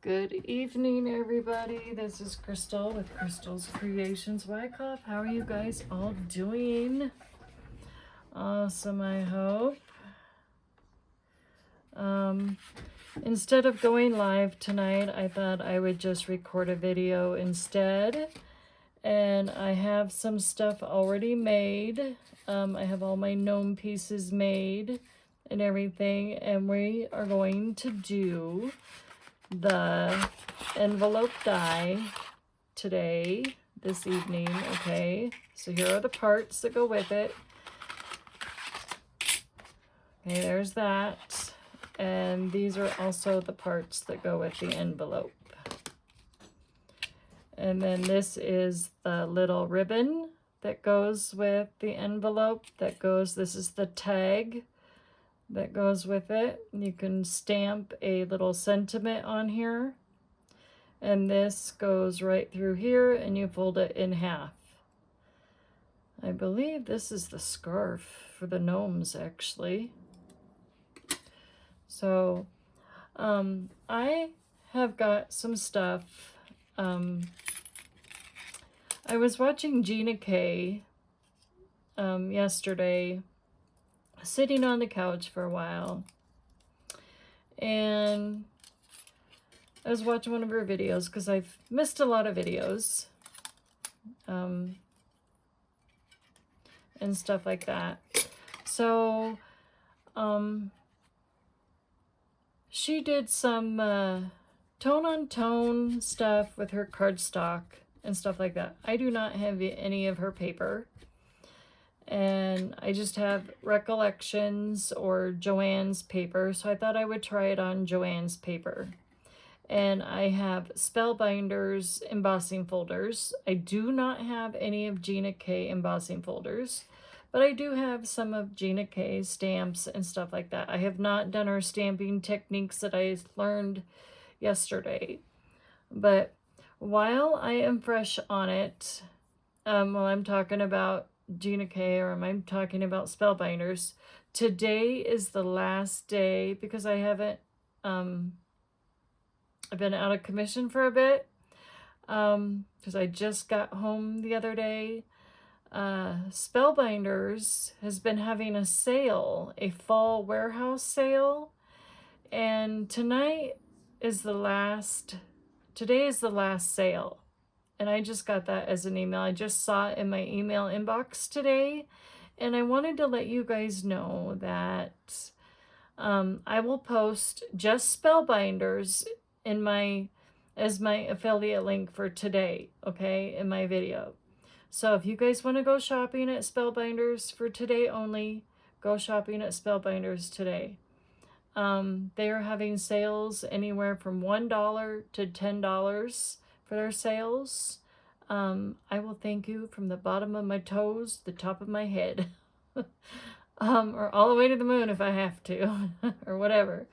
Good evening, everybody. This is Crystal with Crystal's Creations Wyckoff. How are you guys all doing? Awesome, I hope. Instead of going live tonight, I thought I would just record a video instead. And I have some stuff already made. I have all my gnome pieces made and everything. And we are going to do the envelope die today, this evening, okay? So here are the parts that go with it. Okay, there's that. And these are also the parts that go with the envelope. And then this is the little ribbon that goes with the envelope. This is the tag that goes with it. You can stamp a little sentiment on here. And this goes right through here and you fold it in half. I believe this is the scarf for the gnomes, actually. So I have got some stuff. I was watching Gina K yesterday, sitting on the couch for a while, and I was watching one of her videos because I've missed a lot of videos and stuff like that. So she did some tone-on-tone stuff with her cardstock and stuff like that. I do not have any of her paper. And I just have Recollections or Joanne's paper, so I thought I would try it on Joanne's paper. And I have Spellbinders embossing folders. I do not have any of Gina K embossing folders, but I do have some of Gina K stamps and stuff like that. I have not done her stamping techniques that I learned yesterday. But while I am fresh on it, while I'm talking about Gina K or I'm talking about Spellbinders, today is the last day because I haven't I've been out of commission for a bit because I just got home the other day. Spellbinders has been having a sale, a fall warehouse sale, and today is the last sale. And I just got that as an email. I just saw it in my email inbox today. And I wanted to let you guys know that I will post just Spellbinders as my affiliate link for today, okay, in my video. So if you guys want to go shopping at Spellbinders for today only, go shopping at Spellbinders today. They are having sales anywhere from $1 to $10 for their sales. I will thank you from the bottom of my toes, the top of my head, or all the way to the moon if I have to, or whatever.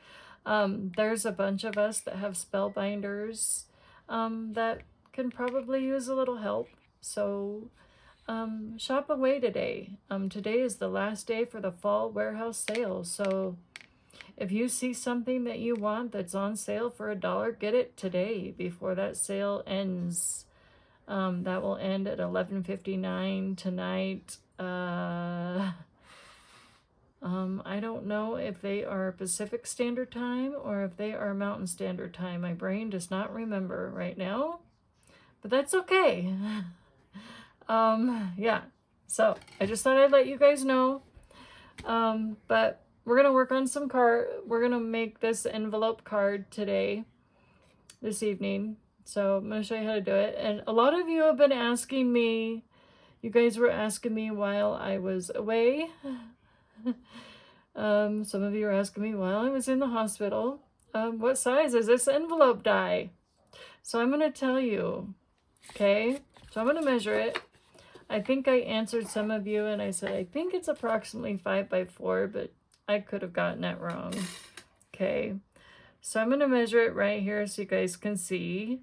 There's a bunch of us that have Spellbinders that can probably use a little help. So shop away today. Today is the last day for the fall warehouse sale. So if you see something that you want that's on sale for $1, get it today before that sale ends. That will end at 11:59 tonight. I don't know if they are Pacific Standard Time or if they are Mountain Standard Time. My brain does not remember right now, but that's okay. Yeah, so I just thought I'd let you guys know. But we're going to work on some we're going to make this envelope card this evening. So I'm going to show you how to do it. And a lot of you have been asking me, you guys were asking me while I was away. Some of you are asking me while I was in the hospital, what size is this envelope die? So I'm going to tell you, okay? So I'm going to measure it. I think I answered some of you and I said, I think it's approximately 5 by 4, but I could have gotten that wrong. Okay, so I'm going to measure it right here so you guys can see.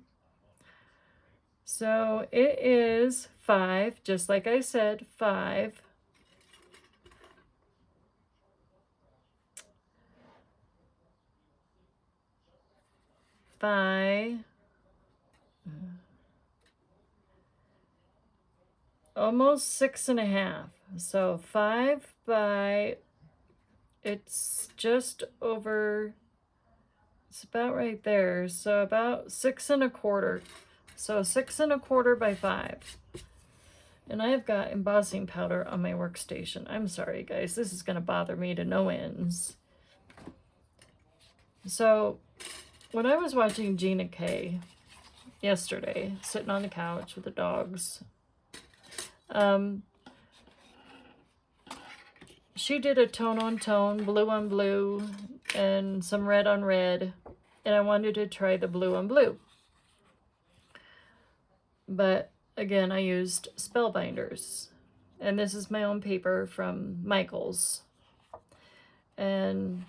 So it is 5, just like I said, 5. by almost 6.5. So 5 by, it's just over, it's about right there. So about 6.25. So 6.25 by 5. And I've got embossing powder on my workstation. I'm sorry, guys. This is going to bother me to no ends. So when I was watching Gina K yesterday, sitting on the couch with the dogs, she did a tone on tone, blue on blue, and some red on red. And I wanted to try the blue on blue. But again, I used Spellbinders. And this is my own paper from Michaels. And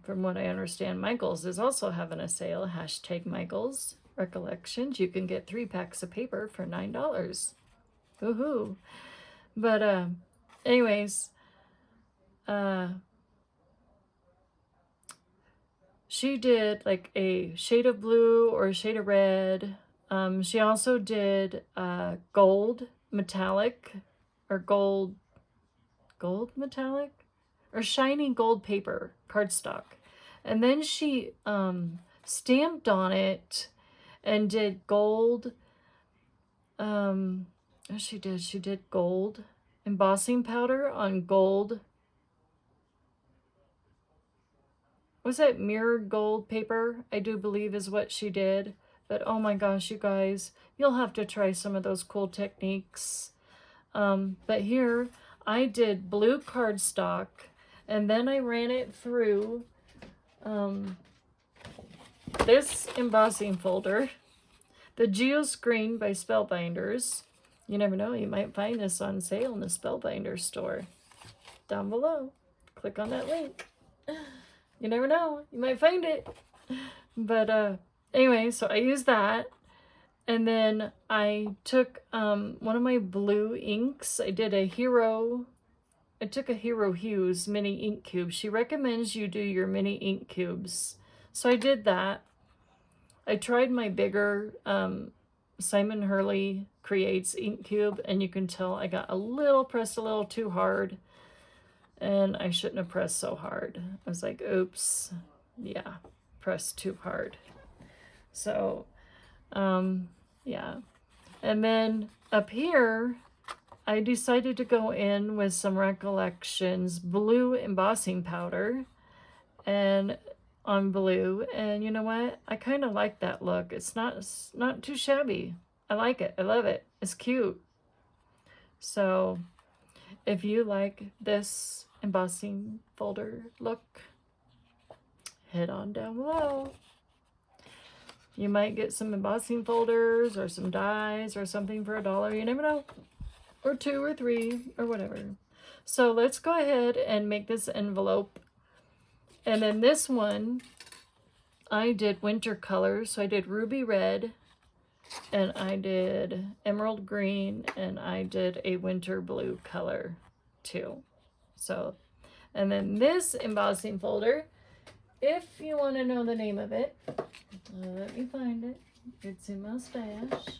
from what I understand, Michaels is also having a sale. Hashtag Michaels Recollections. You can get 3 packs of paper for $9. Woohoo. But anyways, she did like a shade of blue or a shade of red. She also did gold metallic or gold metallic or shiny gold paper cardstock. And then she stamped on it and did gold. She did gold embossing powder on gold. Was that mirrored gold paper? I do believe is what she did. But oh my gosh, you guys, you'll have to try some of those cool techniques. But here I did blue cardstock, and then I ran it through this embossing folder, the Geoscreen by Spellbinders. You never know, you might find this on sale in the Spellbinders store. Down below, click on that link. You never know, you might find it. But anyway, so I used that. And then I took one of my blue inks. I took a Hero Hues mini ink cube. She recommends you do your mini ink cubes. So I did that. I tried my bigger Simon Hurley Creates ink cube, and you can tell I got pressed a little too hard. And I shouldn't have pressed so hard. I was like, oops, yeah, pressed too hard. So, yeah. And then up here, I decided to go in with some Recollections blue embossing powder and on blue. And you know what? I kind of like that look. It's not too shabby. I like it. I love it. It's cute. So if you like this embossing folder look, head on down below. You might get some embossing folders or some dies or something for $1. You never know. Or 2 or 3 or whatever. So let's go ahead and make this envelope. And then this one, I did winter colors. So I did ruby red, and I did emerald green, and I did a winter blue color too. So, and then this embossing folder, if you want to know the name of it, let me find it. It's in my stash.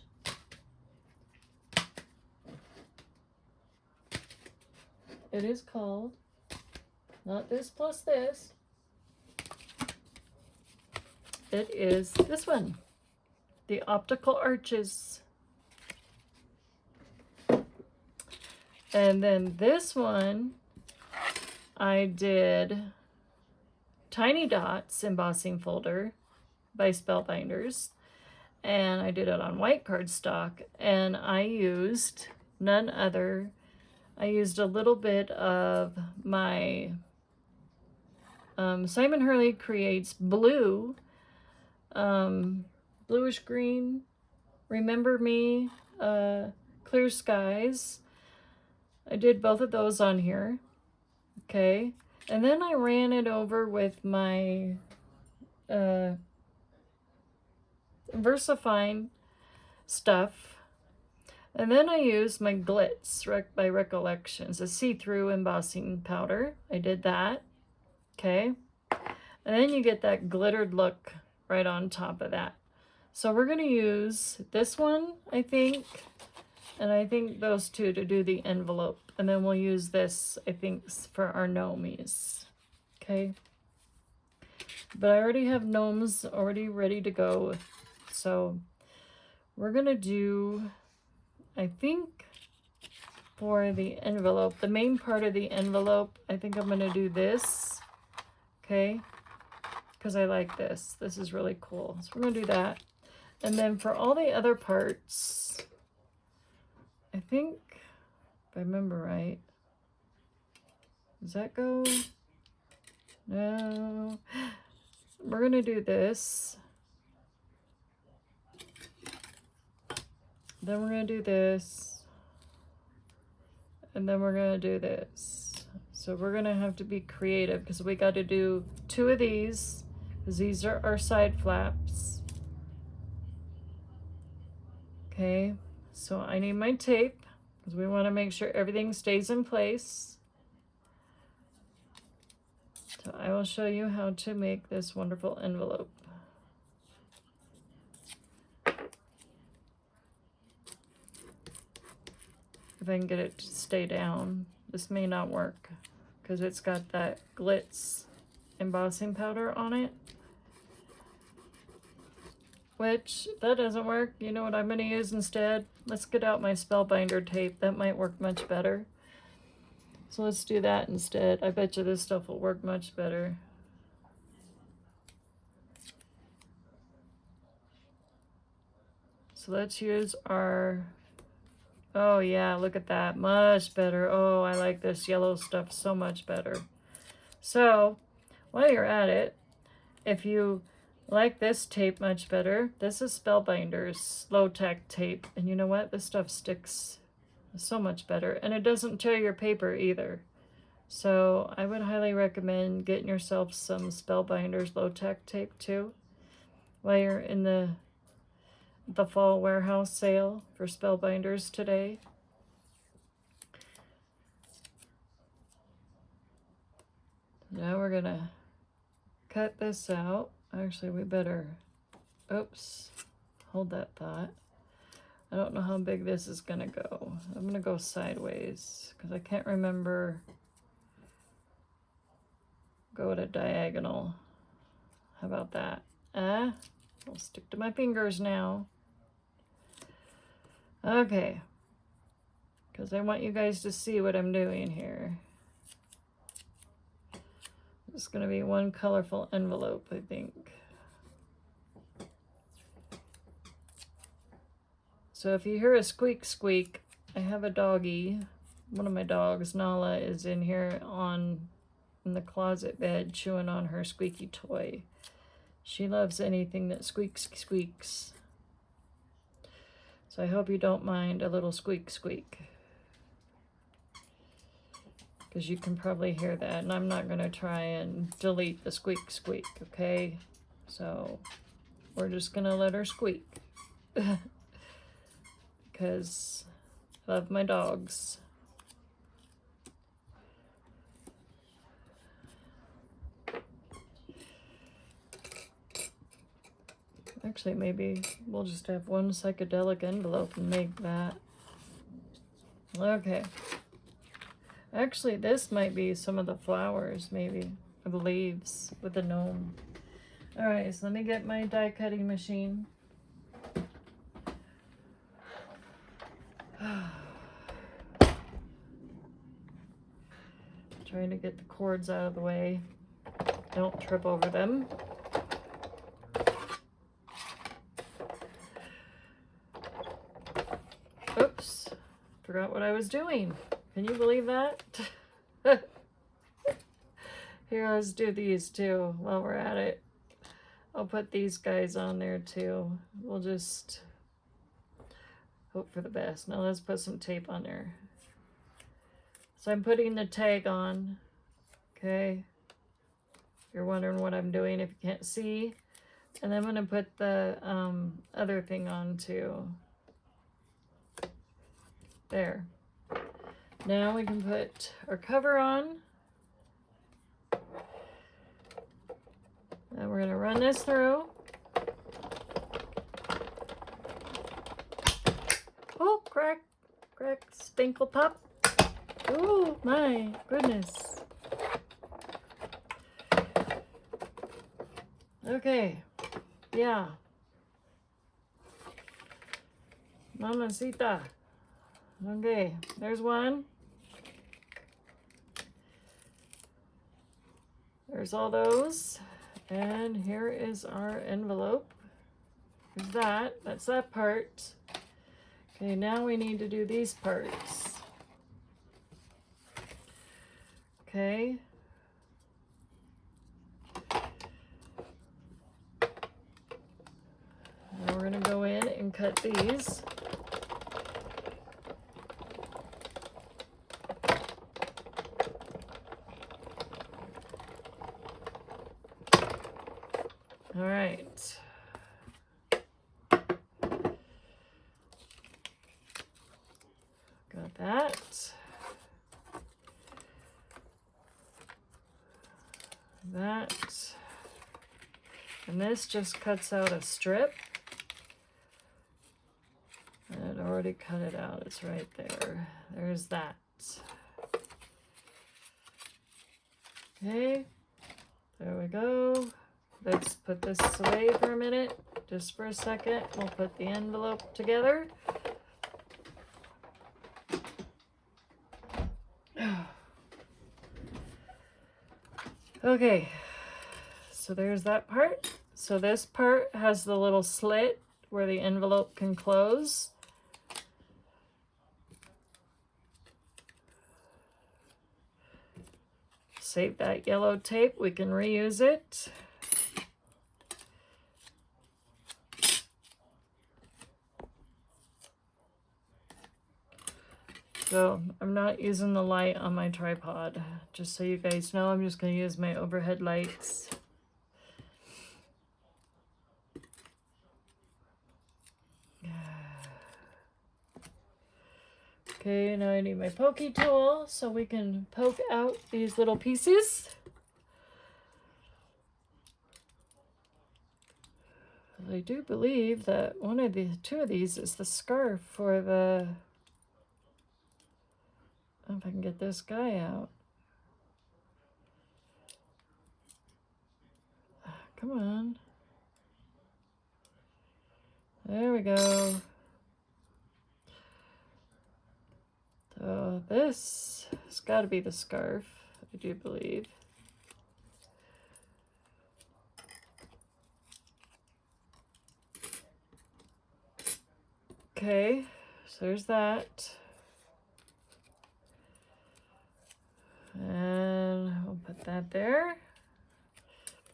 It is called, not this plus this, it is this one, the Optical Arches. And then this one, I did Tiny Dots embossing folder by Spellbinders, and I did it on white cardstock, and I used none other, I used a little bit of my Simon Hurley Creates blue, bluish green, Remember Me, Clear Skies. I did both of those on here. Okay. And then I ran it over with my VersaFine stuff. And then I used my Glitz by Recollections, a see-through embossing powder. I did that. Okay. And then you get that glittered look right on top of that. So we're going to use this one, I think, and I think those two to do the envelope. And then we'll use this, I think, for our gnomies. Okay. But I already have gnomes already ready to go. So we're going to do, I think, for the envelope, the main part of the envelope, I think I'm going to do this. Okay. Because I like this. This is really cool. So we're going to do that. And then for all the other parts, I think, if I remember right, does that go? No. We're going to do this. Then we're going to do this. And then we're going to do this. So we're going to have to be creative because we got to do 2 of these because these are our side flaps. Okay, so I need my tape because we want to make sure everything stays in place. So I will show you how to make this wonderful envelope. If I can get it to stay down. This may not work because it's got that glitz embossing powder on it. Which, if that doesn't work, you know what I'm going to use instead? Let's get out my Spellbinder tape. That might work much better. So let's do that instead. I bet you this stuff will work much better. So let's use our... Oh yeah, look at that. Much better. Oh, I like this yellow stuff so much better. So, while you're at it, if you like this tape much better, this is Spellbinders low-tack tape. And you know what? This stuff sticks so much better. And it doesn't tear your paper either. So I would highly recommend getting yourself some Spellbinders low-tack tape too. While you're in the fall warehouse sale for Spellbinders today. Now we're gonna cut this out. Actually, we better, oops, hold that thought. I don't know how big this is gonna go. I'm gonna go sideways because I can't remember. Go at a diagonal. How about that? I'll stick to my fingers now. Okay, because I want you guys to see what I'm doing here. It's going to be one colorful envelope, I think. So if you hear a squeak squeak, I have a doggy. One of my dogs, Nala, is in here in the closet bed chewing on her squeaky toy. She loves anything that squeaks squeaks. So I hope you don't mind a little squeak squeak. Because you can probably hear that, and I'm not going to try and delete the squeak squeak, okay? So we're just going to let her squeak. Because I love my dogs. Actually, maybe we'll just have one psychedelic envelope and make that. Okay. Actually, this might be some of the flowers, maybe, or the leaves with the gnome. All right, so let me get my die cutting machine. Trying to get the cords out of the way. Don't trip over them. Oops, forgot what I was doing. Can you believe that? Here, let's do these too while we're at it. I'll put these guys on there too. We'll just hope for the best. Now let's put some tape on there. So I'm putting the tag on, okay? You're wondering what I'm doing if you can't see. And I'm gonna put the other thing on too. There. Now we can put our cover on. And we're gonna run this through. Oh, crack, stinkle pop. Oh my goodness. Okay, yeah. Mamacita. Okay, there's one. There's all those. And here is our envelope. There's that. That's that part. Okay, now we need to do these parts. Okay. Now we're going to go in and cut these. All right. Got that. That. And this just cuts out a strip. And it already cut it out. It's right there. There's that. Okay. There we go. Let's put this away for a minute. Just for a second. We'll put the envelope together. Okay, so there's that part. So this part has the little slit where the envelope can close. Save that yellow tape, we can reuse it. So I'm not using the light on my tripod, just so you guys know. I'm just going to use my overhead lights. Okay, now I need my pokey tool so we can poke out these little pieces. I do believe that two of these is the scarf for the... I don't know if I can get this guy out. Come on. There we go. So this has got to be the scarf, I do believe. Okay, so there's that. And we'll put that there.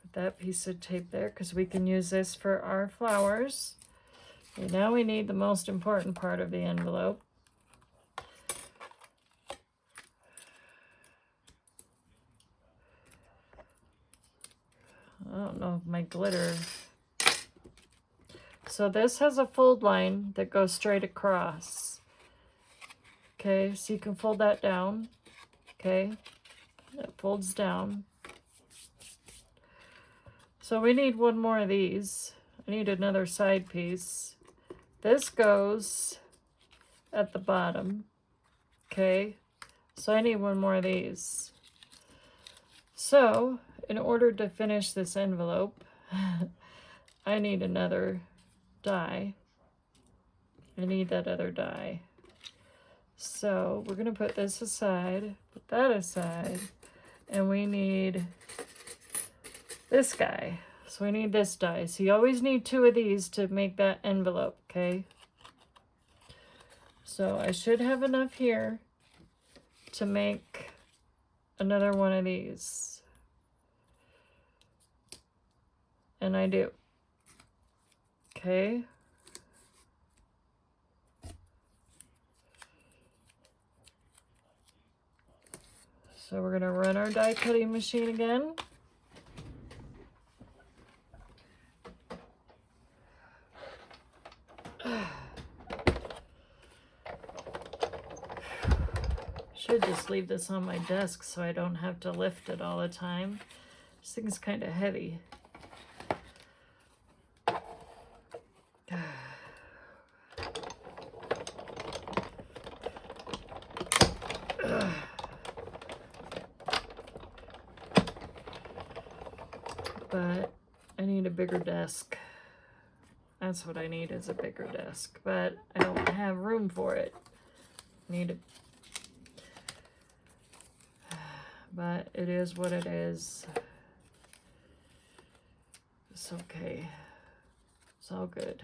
Put that piece of tape there because we can use this for our flowers. Okay, now we need the most important part of the envelope. I don't know if my glitter... So this has a fold line that goes straight across. Okay, so you can fold that down. Okay, it folds down. So we need one more of these. I need another side piece. This goes at the bottom. Okay, so I need one more of these. So in order to finish this envelope, I need another die. I need that other die. So we're going to put this aside, put that aside, and we need this guy. So we need this die. So you always need two of these to make that envelope, okay? So I should have enough here to make another one of these. And I do. Okay. So we're going to run our die cutting machine again. Should just leave this on my desk so I don't have to lift it all the time. This thing's kind of heavy. bigger desk. That's what I need, is a bigger desk, but I don't have room for it. Need it. But it is what it is. It's okay. It's all good.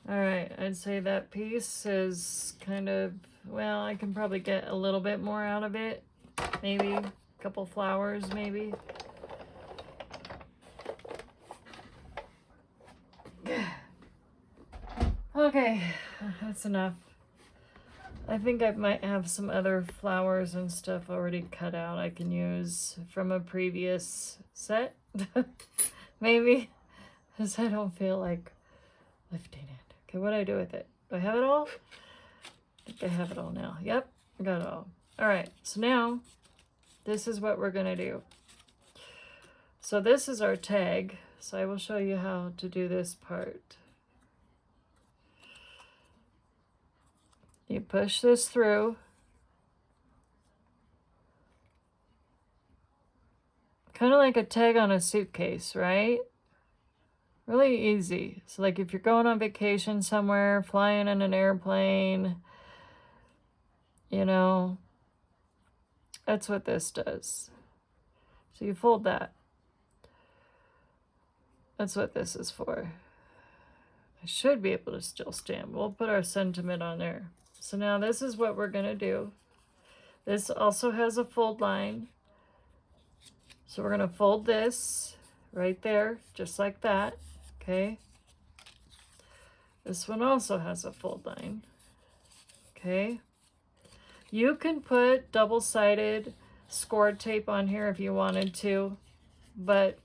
All right, I'd say that piece is kind of, well, I can probably get a little bit more out of it. Maybe a couple flowers, maybe. Okay, that's enough. I think I might have some other flowers and stuff already cut out I can use from a previous set. Maybe, because I don't feel like lifting it. Okay, what do I do with it? Do I have it all? I think I have it all now. Yep, I got it all. All right, so now this is what we're gonna do. So this is our tag. So I will show you how to do this part. You push this through. Kind of like a tag on a suitcase, right? Really easy. So like if you're going on vacation somewhere, flying in an airplane, you know, that's what this does. So you fold that. That's what this is for. I should be able to still stand. We'll put our sentiment on there. So now this is what we're going to do. This also has a fold line. So we're going to fold this right there, just like that. Okay. This one also has a fold line. Okay. You can put double-sided scored tape on here if you wanted to, but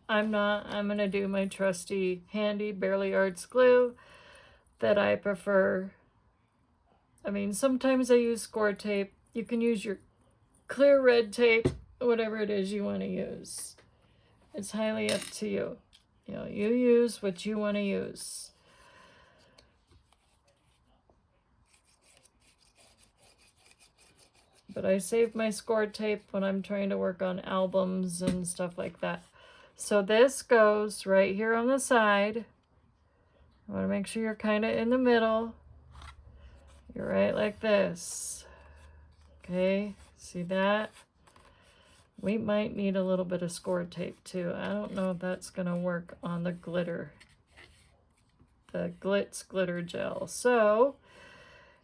I'm not. I'm going to do my trusty handy Barely Arts glue that I prefer. I mean, sometimes I use score tape. You can use your clear red tape, whatever it is you want to use. It's highly up to you. You know, you use what you want to use. But I save my score tape when I'm trying to work on albums and stuff like that. So this goes right here on the side. I want to make sure you're kind of in the middle. You're right like this. Okay, see that? We might need a little bit of score tape too. I don't know if that's going to work on the glitter. The Glitz glitter gel. So,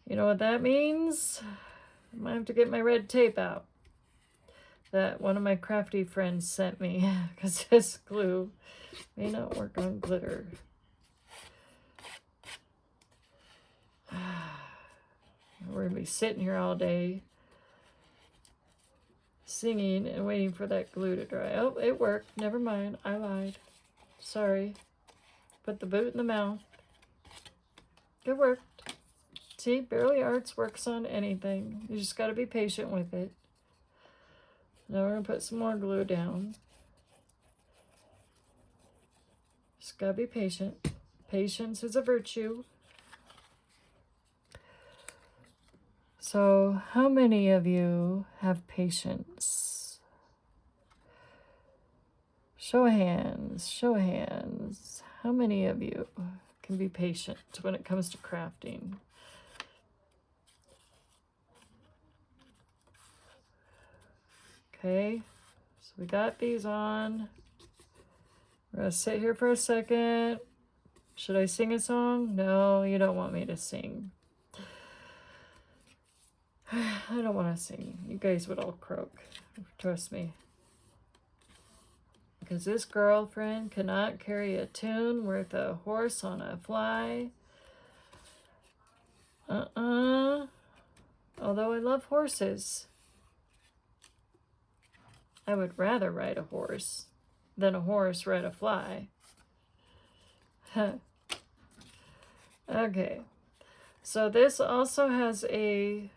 you know what that means? I might have to get my red tape out that one of my crafty friends sent me, because this glue may not work on glitter. We're going to be sitting here all day singing and waiting for that glue to dry. Oh, it worked. Never mind. I lied. Sorry. Put the boot in the mouth. It worked. See, Barely Arts works on anything. You just got to be patient with it. Now we're going to put some more glue down. Just got to be patient. Patience is a virtue. So, how many of you have patience? Show of hands, show of hands. How many of you can be patient when it comes to crafting? Okay, so we got these on. We're gonna sit here for a second. Should I sing a song? No, you don't want me to sing. I don't want to sing. You guys would all croak. Trust me. Because this girlfriend cannot carry a tune worth a horse on a fly. Although I love horses. I would rather ride a horse than a horse ride a fly. Okay. So this also has a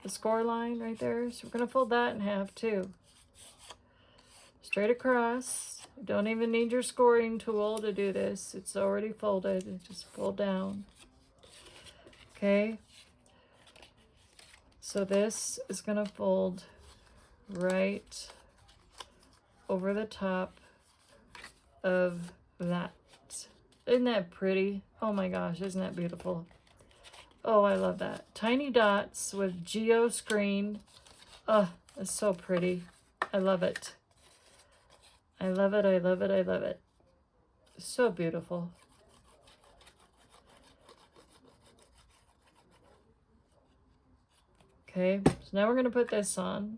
score line right there. So we're going to fold that in half too. Straight across. You don't even need your scoring tool to do this. It's already folded. Just fold down. Okay. So this is going to fold right over the top of that. Isn't that pretty? Oh my gosh, isn't that beautiful? Oh, I love that. Tiny dots with geo screen. Oh, it's so pretty. I love it. I love it, I love it, I love it. So beautiful. Okay, so now we're going to put this on.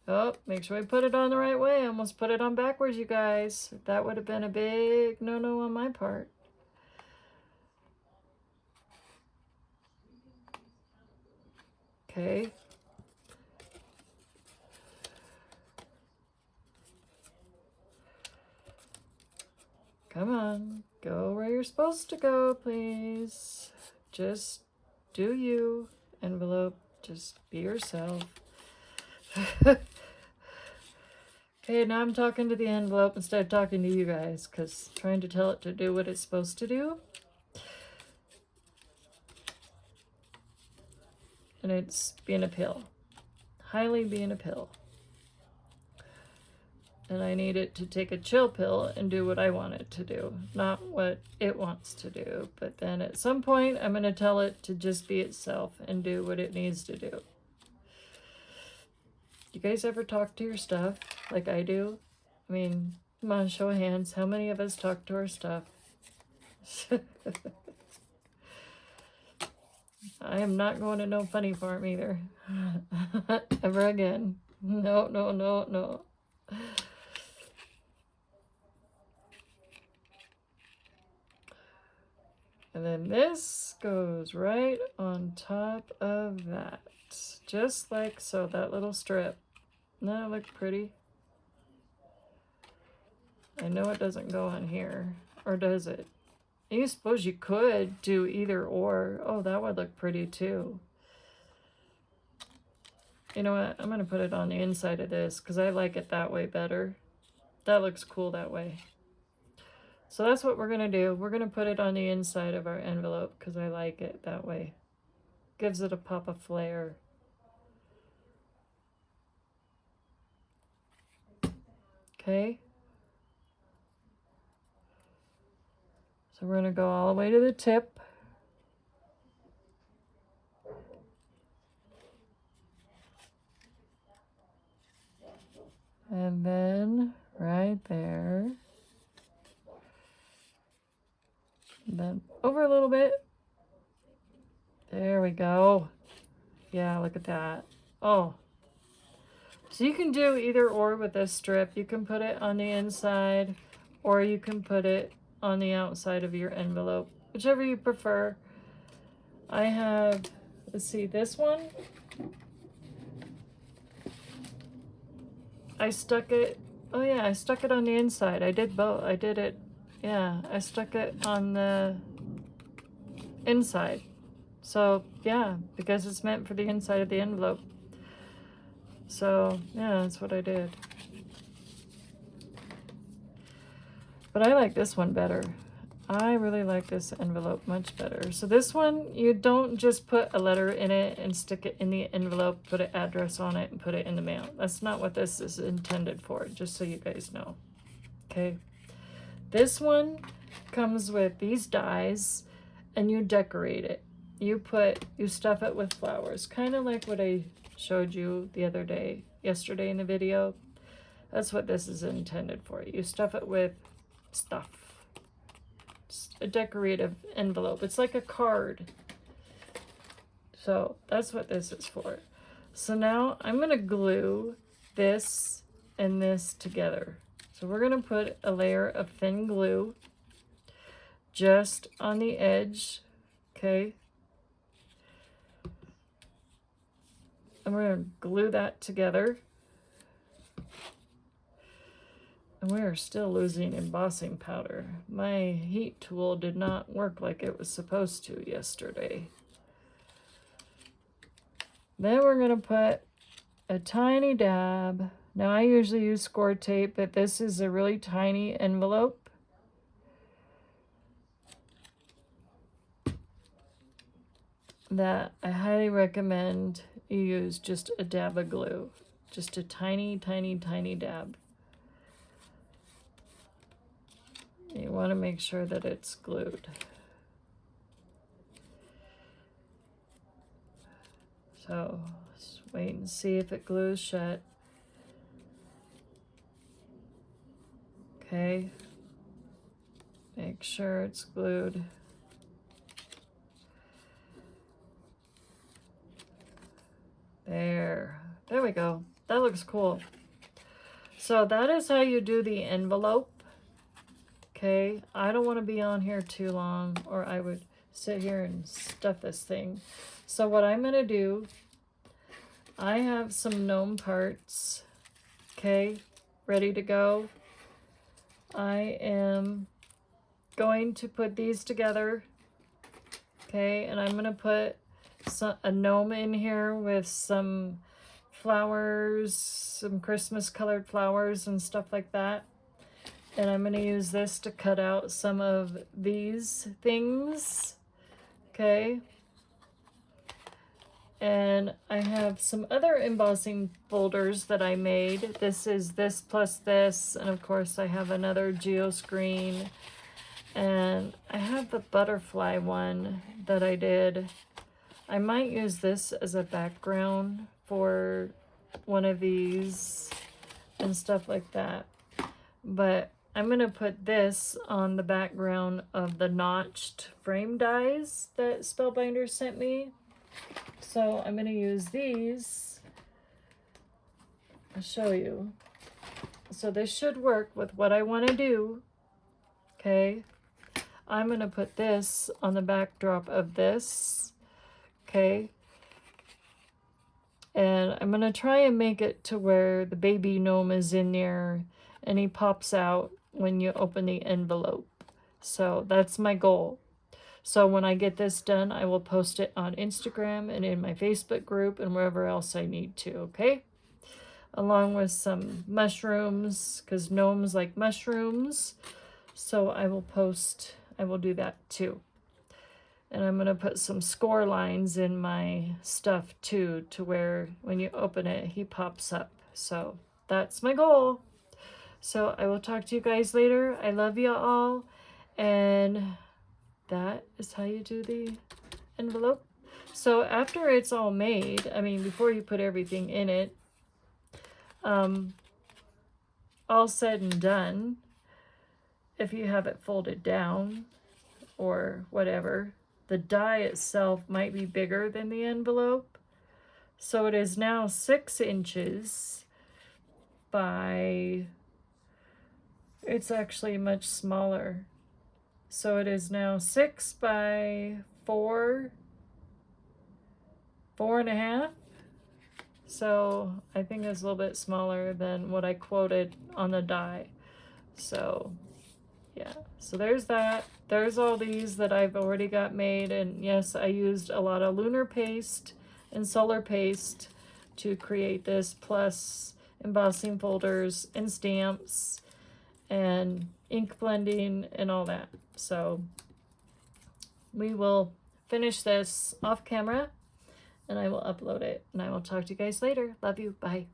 Oh, make sure we put it on the right way. I almost put it on backwards, you guys. That would have been a big no-no on my part. Okay. Come on, go where you're supposed to go, please. Just do you, envelope. Just be yourself. Okay, now I'm talking to the envelope instead of talking to you guys, because trying to tell it to do what it's supposed to do. And it's being a pill. Highly being a pill. And I need it to take a chill pill and do what I want it to do, not what it wants to do. But then at some point, I'm going to tell it to just be itself and do what it needs to do. You guys ever talk to your stuff like I do? I mean, come on, show of hands. How many of us talk to our stuff? I am not going to no funny farm either. Ever again. No, no, no, no. And then this goes right on top of that. Just like so, that little strip. Doesn't that look pretty? I know it doesn't go on here. Or does it? I suppose you could do either or. Oh, that would look pretty too. You know what? I'm going to put it on the inside of this because I like it that way better. That looks cool that way. So that's what we're going to do. We're going to put it on the inside of our envelope because I like it that way. Gives it a pop of flair. Okay. So we're going to go all the way to the tip. And then right there. And then over a little bit. There we go. Yeah, look at that. Oh. So you can do either or with this strip. You can put it on the inside or you can put it on the outside of your envelope. Whichever you prefer. I have, let's see, this one. I stuck it, oh yeah, I stuck it on the inside. I did both. I did it, yeah, I stuck it on the inside. So, yeah, because it's meant for the inside of the envelope. So, yeah, that's what I did. But I like this one better. I really like this envelope much better. So this one, you don't just put a letter in it and stick it in the envelope, put an address on it, and put it in the mail. That's not what this is intended for, just so you guys know. Okay. This one comes with these dies, and you decorate it. You stuff it with flowers, kind of like what I showed you the other day, yesterday in the video. That's what this is intended for. You stuff it with stuff. A decorative envelope. It's like a card. So that's what this is for. So now I'm going to glue this and this together. So we're going to put a layer of thin glue just on the edge. Okay. And we're going to glue that together. And we are still losing embossing powder. My heat tool did not work like it was supposed to yesterday. Then we're going to put a tiny dab. Now I usually use score tape, but this is a really tiny envelope. That I highly recommend you use just a dab of glue. Just a tiny, tiny, tiny dab. You want to make sure that it's glued. So let's wait and see if it glues shut. Okay. Make sure it's glued. There we go. That looks cool. So that is how you do the envelope. Okay, I don't want to be on here too long, or I would sit here and stuff this thing. So what I'm going to do, I have some gnome parts, okay, ready to go. I am going to put these together, okay, and I'm going to put a gnome in here with some flowers, some Christmas colored flowers and stuff like that. And I'm going to use this to cut out some of these things, okay. And I have some other embossing folders that I made. This is this plus this, and of course I have another geoscreen. And I have the butterfly one that I did. I might use this as a background for one of these and stuff like that. But I'm going to put this on the background of the notched frame dies that Spellbinders sent me. So I'm going to use these. I'll show you. So this should work with what I want to do. Okay. I'm going to put this on the backdrop of this. Okay. And I'm going to try and make it to where the baby gnome is in there and he pops out when you open the envelope. So that's my goal. So when I get this done, I will post it on Instagram and in my Facebook group and wherever else I need to, okay? Along with some mushrooms, because gnomes like mushrooms. So I will do that too. And I'm going to put some score lines in my stuff too, to where when you open it, he pops up. So that's my goal. So I will talk to you guys later. I love you all. And that is how you do the envelope. So after it's all made, I mean, before you put everything in it, all said and done, if you have it folded down or whatever, the die itself might be bigger than the envelope. So it is now 6 inches by, it's actually much smaller. So it is now 6 by 4, 4.5. So I think it's a little bit smaller than what I quoted on the die. So yeah, so there's that. There's all these that I've already got made. And yes, I used a lot of lunar paste and solar paste to create this, plus embossing folders and stamps and ink blending and all that. So we will finish this off camera and I will upload it, and I will talk to you guys later. Love you. Bye.